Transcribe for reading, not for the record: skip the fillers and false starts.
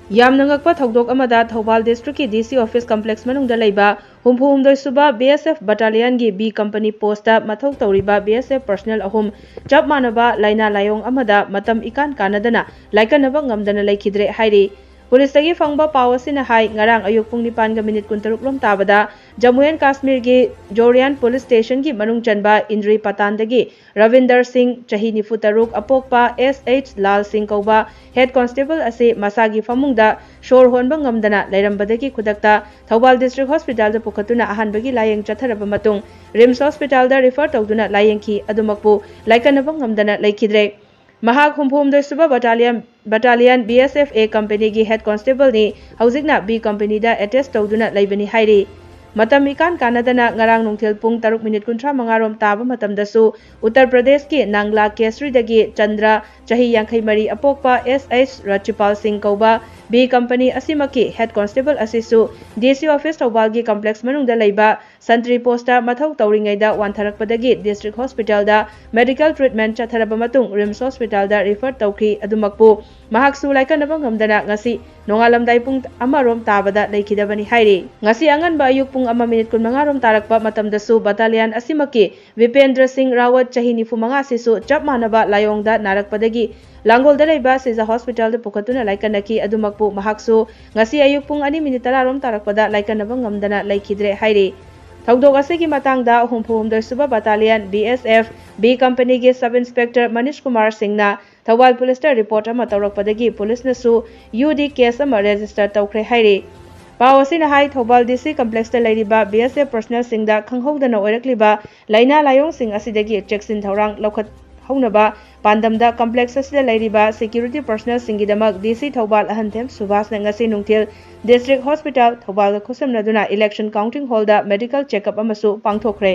ꯌꯥꯝꯅꯉꯛꯄ ꯊꯧꯗꯣꯛ ꯑꯃꯗ ꯊꯧꯕꯥꯜ ꯗꯤꯁꯇ꯭ꯔꯤꯛꯀꯤ ꯗꯤꯁꯤ ꯑꯣꯐꯤꯁ ꯀꯝꯄ꯭ꯂꯦꯛꯁ ꯃꯅꯨꯡꯗ ꯂꯩꯕ 64 ꯁꯨꯕ BSF ꯕटाꯂꯤꯌꯟꯒꯤ B ꯀꯝꯄꯅꯤ ꯄꯣꯁꯇ ꯃꯊꯧ ꯇꯧꯔꯤꯕ BSF ꯄꯔꯁꯣꯅꯦꯜ ꯑꯍꯨꯝ ꯆꯞ ꯃꯥꯟꯅꯕ ꯂꯥꯏꯅꯥ ꯂꯥꯏꯑꯣꯡ ꯑꯃꯗ ꯃꯇꯝ ꯏꯀꯥꯟ ꯀꯥꯟꯅꯗꯅ ꯂꯥꯏꯀꯠꯅꯕ ꯉꯝꯗꯅ ꯂꯩꯈꯤꯗ꯭ꯔꯦ ꯍꯥꯏꯔꯤ꯫ ꯄꯨꯂꯤꯁꯇꯒꯤ ꯐꯪꯕ ꯄꯥꯎ ꯑꯁꯤꯅ ꯍꯥꯏ ꯉꯔꯥꯡ ꯑꯌꯨꯛ ꯄꯨꯡ 9:23 ꯂꯣꯝ ꯇꯥꯕꯗ ꯖम्मू एंड काश्मीरगी जोरियान पुलिस स्टेशन की मनुंग चनबा इंद्री पतानदगी रविंदर सिंह चही 93 अपोकपा SH लाल सिंह कौबा हेड कांस्टेबल असे मसागी फमुंगदा शोर होनबा ngamdana लेरंबदगी खुदक्ता थौबाल डिस्ट्रिक्ट हॉस्पिटल दा पुखतुना अहानबगी लायेंग चथरबा मतुंग रिम्स हॉस्पिटल दा रिफर तौदुना लायेंखी अदुमकपु लायकनबा ngamdana लेखिद्रे महाग 64 सुबा बटालियन BSF A कंपनी की हेड कांस्टेबल ने हौजिकना B कंपनी दा अटेस्ट तौदुना लैबनी हाइरी। मतम Icahn कानदना ngarang nungthil pung 3:35 rom taba matamdasu Uttar Pradesh ki Nangla Kesri dagi Chandra chahi 53 apokpa SH Rachipal Singh Kauba B company asimaki head constable asisu DC office Thobal gi complex manungda leiba Sentry posta mathau tauringaida Wantharakpa dagi district hospital da medical treatment chatharaba matung Rims hospital da refer tawkhi adumakpu mahaksu laikanaba ngamdana ngasi nongalamdai pung amarom tabada leikidabani hairi ngasi anganba ayuk pung 1:15 rom tarakpa matamdasu battalion asimaki Vipendra Singh Rawat chahi 95 sisu chap manaba layongda narakpadagi Langol da leiba Siza hospital da pukatuna laikanaki adumakpu mahaksu ngasi ayuk pung 2:10 rom tarakpada laikanaba ngamdana Leikhidre hairi थौदोक असेगी मतंगदा 64 सुबा battalion BSF B company के sub inspector Manish Kumar सिंहना Thoubal police report अमा तौरकपदगी पुलिसनसु UD case अमा रजिस्टर तौख्रे हाइरे पाव असिना हाइ थौबाल DC कम्प्लेक्स ता लैरिबा BSF पर्सनल सिंहदा खंगहौदना ओइरक्लिबा लाइना लायोंग सिंह असिदगी चेक्सिन थौरांग लौखत हौनबा पांडमदा कम्प्लेक्स असिदा लैरिबा सिक्यूरिटी पर्सनल सिंहगिदमक DC थौबाल अहंथेम सुभाष नंगसी नुंगथिल डिस्ट्रिक्ट हॉस्पिटल थौबाल खुसमनदुना इलेक्शन काउंटिंग हॉल दा मेडिकल चेकअप अमसु पांगथोखरे।